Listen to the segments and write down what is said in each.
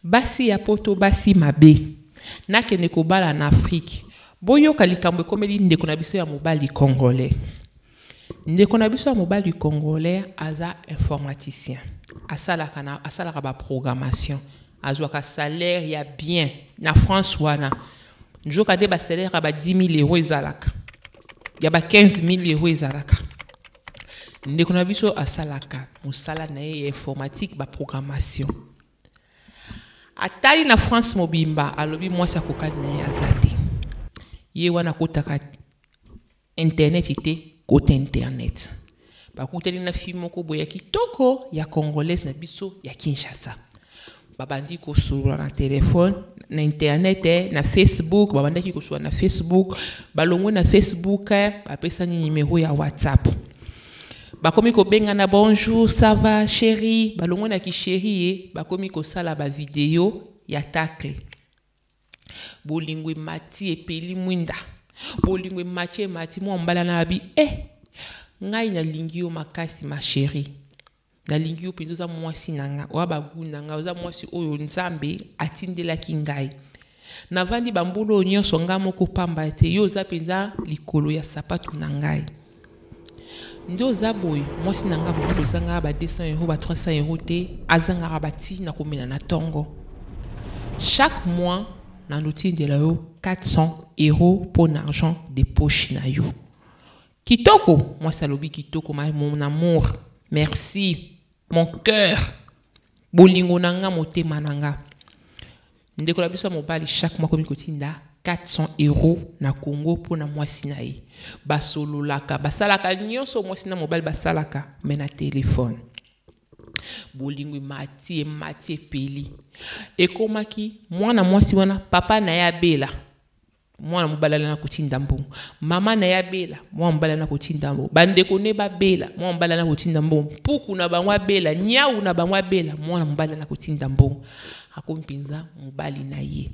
basi ya poto basi mabe nakende kobala en Afrique boyoka likambo ekomeli ndeko na biso ya mobali congolais. Ndeko na biso ya mobali congolais aza informaticien asalaka ba programmation azwaka salaire ya bien na France wana njoka de ba salaire ba 10 000 euros ezalaka ya ba 15 000 euros ezalaka. Ndeko na biso asalaka musala na ye informatique ba programmation atali na France mobimba alobi mwasi akokali na ye azate ye wana kotaka internet ite kote internet bakuteli na film moko boya kitoko ya congolaise na biso ya Kinshasa babandi kosolola na telefone na internet na Facebook babandaki kosolola na Facebook balongwe na Facebook bapesa ni numéro ya WhatsApp bakomi ko benga na bonjour ça va chérie balongwe na ki chérie bakomi ko sala ba vidéo ya tacle bolingwe mati epeli mwinda bolingwe mati mo mbala na bi ngai na lingio makasi ma chérie na lingio penzo za mwasi nanga wa baguna nga za mwasi oyo nzambe atindela kingai na vandi bambulo nyonso nga moko pamba te yo za penza likolo ya sapato na ngai ndo za boy mwasi nanga bambulo zanga ba 200 euros ba 300 euros te azanga bati na komena na tongo chaque mois na lotindela yo 400 euros pour l'argent de poche na yo kitoko moi salobi kitoko mon amour merci mon cœur bolingo nanga motema nanga ndeko la biso mobali chaque mois komi kotinda 400 euros na Congo pour na mwasi na ye basololaka basalaka nyonso mwasi na mobali basalaka mais na téléphone bolingo mati peli ekomaki mwana mwasi wana papa na ya bela mwana mobala na kotinda mbongo mama na ya bela mwana mobala na kotinda mbongo bandeko ne ba bela mwana mobala na kotinda mbongo puku na bangwa bela nyau na bangwa bela mwana mobala na kotinda mbongo akompinza mobali na ye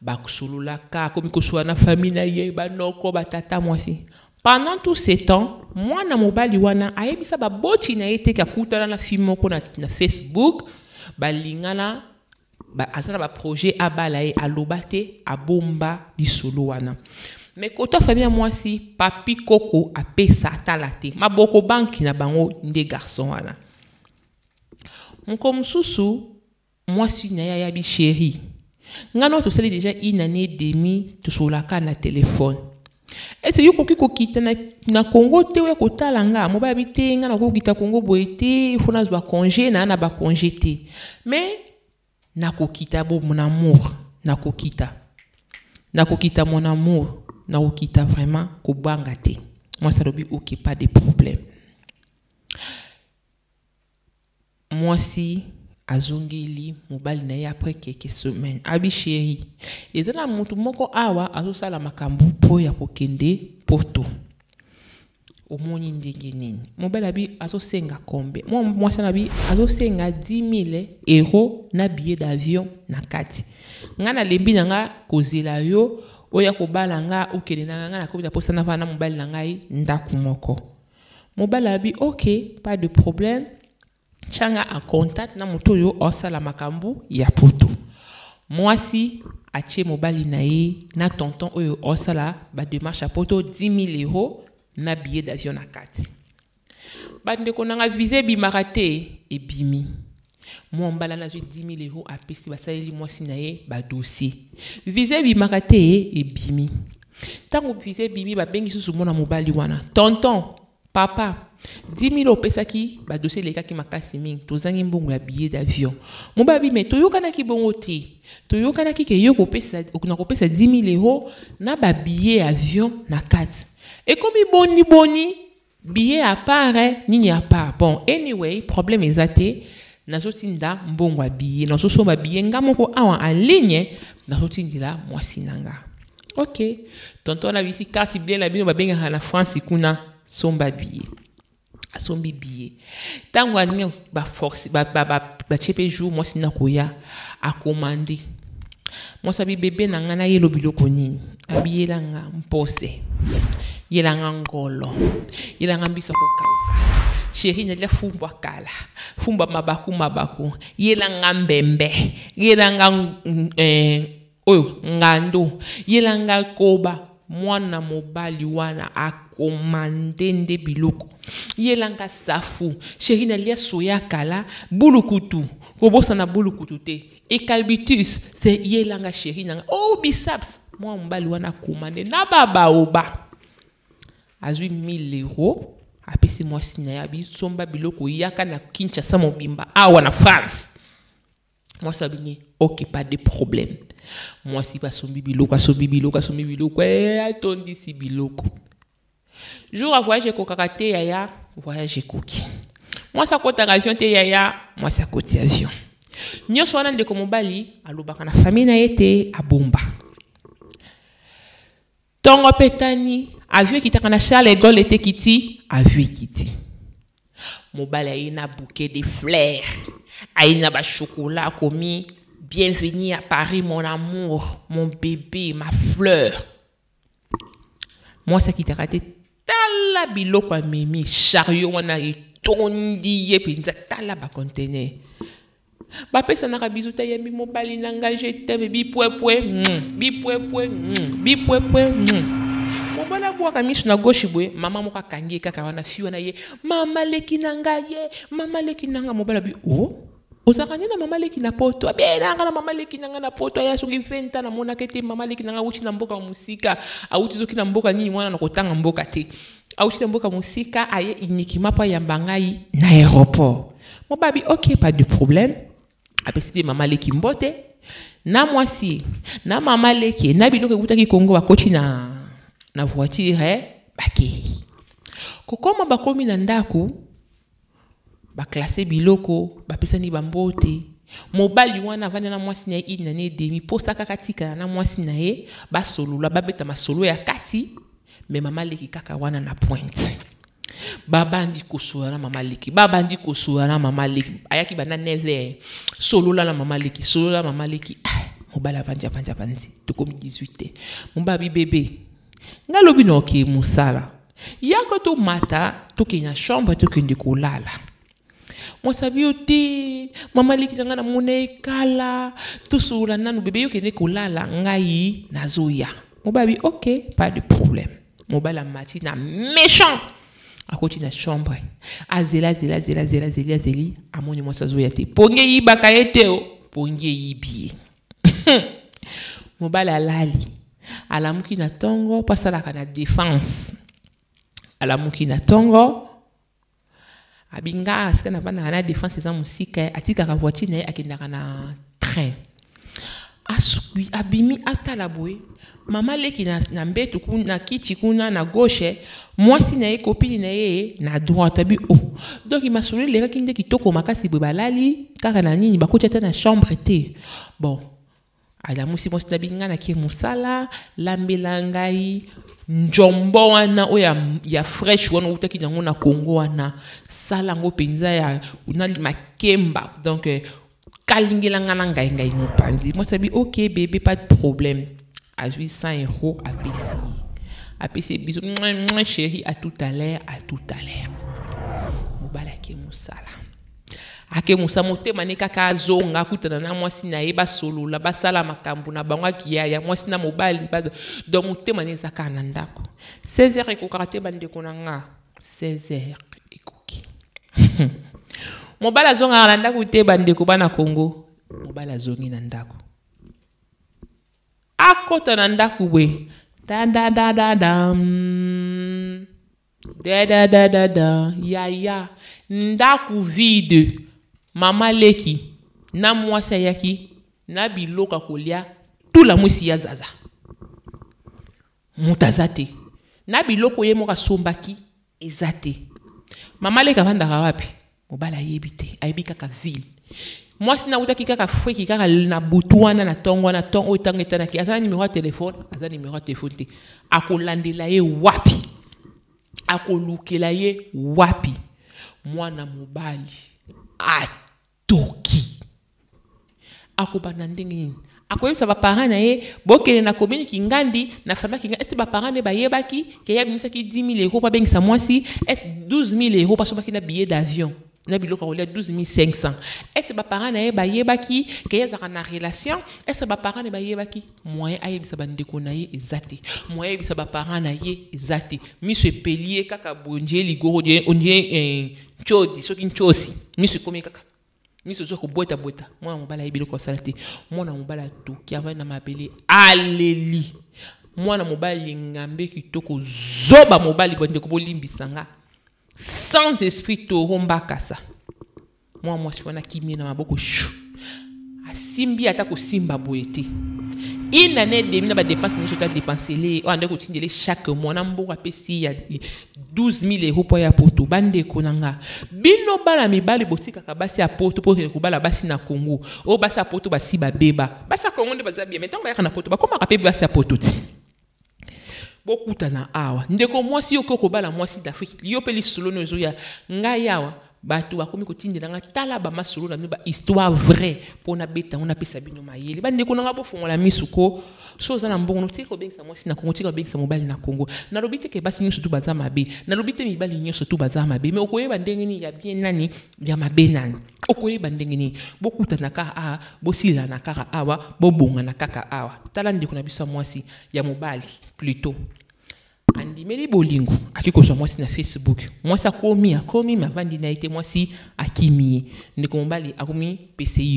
bakusululaka akomi kosuwa na famille na ye banoko batata mwasi. Pendant tout ce temps, moi na mobali wana ayebisa ba boti na yete ka kutana na film moko na Facebook balingana ba asana ba projet abala e alobate abomba di solo wana. Mais kota famille mwasi papi koko apesa atalate maboko banki na bango nde garçon wana. Mko msusu mwasi na ya bi chérie. Ngano to sali déjà une année et demie to solaka na téléphone. Est-ce que yokoki kokita na Congo te we kotala nga mo ba bite nga na kokita Congo boete fona zwa congé na ba congé te mais na kokita bo mon amour na kokita mon amour na kokita vraiment ko banga te moi ça lobi OK pas de problème moi si azongeli mobali na ye après quelques semaines abi chérie ezana mutu moko awa azosala makambo po ya kokende poto omoni ndenge nini mobali abi azosenga kombe moi sana bi azosenga 10 000 euros na billet d'avion na kati ngana lembi nanga kozela yo oya kobala nga okele na nga na kobita posa na vana mobali na ngai ndaku moko mobali abi OK pas de problème changa a contact na moto yo osala makambu ya poto mwasi ache mobali na ye na tonton oyo osala ba démarche a poto 10 000 euros na billet d'avion na kati bande konanga visé bimarate e bimi mo mbala na 10 000 euros a pesi basaleli mwasi na ye ba dossier visé bimarate e bimi tango visé bimi ba bengi susu mona mobali wana tonton papa 10 000 euros pesaki ba dossier leka ki makasi mingi tozangi mbongo ya billet d'avion mobabi me toyokana ki bongo te toyokana ki ke yoko pesa okuna ko pesa 10 000 euros na ba billet avion na kati et comme boni billet à part nini à part bon anyway problème exacté nazotinda mbongo ya billet nazosomba billet ngamoko awa en ligne nazotindila mwasi nanga OK tonton na bisi carte bien la bino ba benga na France kuna somba billet asombi billet tango ani ba force ba chepe jour moi sina koya a commander moi sabi bébé na ngana yelo biloko nini abiyela nga mpose yela nga ngolo yela nga mbisa ko kauka chéri nalia fumba kala fumba mabaku yela ngambembe yela oyo ngando yela ngakoba mwana mobali wana akomandende biloko yela nga safu chéri nalia soya kala bulukutu kobosa na bulukutu te eucalyptus c'est yela nga chéri nanga oh biceps mwana mobali wana komande na babaoba azui 1000 euros apesi mwasi na ya bisomba biloko yaka na Kinshasa mobimba awa na France mwasi abinye ok pas de problème mwasi basombi biloko atondisi biloko jour a voyage kokaka te yaya voyage koki mwasi akota avion te yaya mwasi akoti avion nyonso wana ndeko mobali alobaka na famille na ye te abomba tongo petani avion kitaka na Charles de Gaulle ete kiti avion kiti mobali ayina bouquet de fleurs ayina ba chocolat komi bienvenue à Paris mon amour mon bébé ma fleur moi ça kitaka te tala biloko amemi chariot wana etondi ye penza tala ba conteneur bapesa naka bizuta yembi mobali nanga je t'aime bipwepwe mobala bwaka misu na gauche boye mama moka kangi kaka wana fiwa na ye mama leki nanga mobala bi oh ozakani na mama leki na poto abena na mama leki nanga na poto ya songi venta na mona kete mama leki nanga uchi na mboka musika auti zoki na mboka nini mwana na kotanga mboka te auti na mboka musika aye inikima pa yambangai na aéroport mobabi ok pas de problème apesi mama leki mbote na mwasi na mama leki na biloko ekutaki Kongo bakochi na voiture bake kokoma bakomi na ndaku baklase biloko bapesani bambote mobali wana vana na mwasi na ye ina ne demi posa kaka tika na mwasi na ye basolula babeta masolo ya kati me mama leki kaka wana na pointe babandi kosola na mama leki ayaki bana 9h solola na mama leki mobala vandi tokomi 18 mobabi bébé ngalobi no ke musala yako to mata to kenya chambre to kende kolala mosabi oti mama leki ngana mone kala to sula nanu bébé yo kende kolala ngai nazoya mobabi ok pas de problème mobala mati na méchant akoti na chambre azela zeli amoni mwasa zoya te ponge yibaka yete o ponge yibie mobala alali alamuki na tongo pasalaka na défense alamuki na tongo abinga asika na bana na défense za musika atikaka voiture na akendaka na train asukwi abimi atala boye mama leki na mbetu kuna kiti kuna na gauche mwasi na ye copine na ye na droite abi oh donc imasuli leka kinde kitoko makasi boye balali kaka na nini bakoti ata na chambre te bon ala musi mwasi na binga na kie musala lambela ngai njombo wana oya ya fresh wana utaki nango na Kongo wana sala ngo penza ya unali makemba donc kalingela ngana ngai mopanzi mwasi abi ok bébé pas de problème à 800 € à PC bisous chérie à tout à l'heure mobala ke musala ake musa motema ne kaka azonga kutana na mwasi na ye basolola basala makambo na bango kiyaya mwasi na mobali donc motema ne zaka na ndako 16h ekokaka te bandeko na nga 16h ekoki mobala zonga na ndako te bandeko bana Kongo mobala zongi na ndako akota na ndako we ya ndaku vide mama leki na mwasa yaki na biloka kolia tula mwisi ya zaza mutazate na biloko ye moka sombaki ezate mama leki avandaka wapi mobala yebite ayebika ka ville mwasi na utaki kaka friki kaka na butuana na tongo itangeta ki azana numéro de téléphone azana numéro de téléphone te akolandela ye wapi akolukela ye wapi mwana mobali atoki akobanda ndenge akoyebisa baparent na ye bokele na commune Kingandi na famille Kingandi est-ce baparent ne bayebaki ke ya bimisaki 10 000 euros pa bengisa mwasi est 12 000 euros pa sobaki na billet d'avion na biloko kolia 12 500 est-ce baparent na ye bayebaki ke ya zaka na relation est-ce baparent ne bayebaki moyen ayebisa bandeko na ye ezate moyen ayebisa baparent na ye ezate miso epelier kaka bonje ligoro onje chodi soki nchosi miso komi kaka miso zo ko bota mwana mobala yebilo ko salate mwana mobala toki avana na mabele aleli mwana mobali ngambe kitoko zoba mobali bonde ko bolimbisanga sans esprit to rombakasa mwana mwasi wana kimie na maboko shu asimbi ata ko simba boete une année demi na ba dépense ni chota dépenser les on a continuer chaque mois na mboka pesi ya 12 000 euros pour ya poto bande konanga bino bala mibali botika ka basi ya poto pour ko bala basi na Congo o basi ya poto basi ba beba basi ya Congo nde baza bien maintenant ba ya na poto ba koma ka pe basi ya poto ti bokuta na awa ndeko mwasi okoko bala mwasi d'Afrique yo pe li solo no zo ya ngai awa batu bakomi kotindela nga tala ba masolo na ba histoire vraie pona beta on apesa bino mayele ba ndeko nga bofungola misuko chose na mbongo tiko bengisa mwasi na Congo tiko bengisa mobali na Congo na lobite ke basi nyusu tu baza mabe na lobite mibali nyusu tu baza mabe mais okoyeba ndenge ni ya bien nani ya mabe nani okoyeba ndenge ni bokuta na kaka a bosila na kaka awa bobonga na kaka awa tala ndeko na biso mwasi ya mobali plutôt andimeli bolingo akikosa mwasi na Facebook mwasi akomi mavandi na ite mwasi akimi ndeko mobali akomi PCI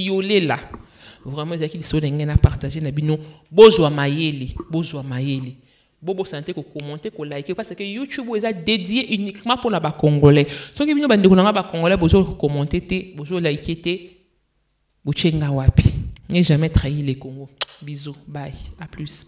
yolela vraiment ezaki liso ndenge na partager na bino bozwa mayele bobo santé ko commenter ko liker parce que YouTube est dédié uniquement pour la ba congolais soki bino bandeko na ba congolais bozo commenter te bozo liker te bochenga wapi n'est jamais trahi les Congo bisous bye à plus.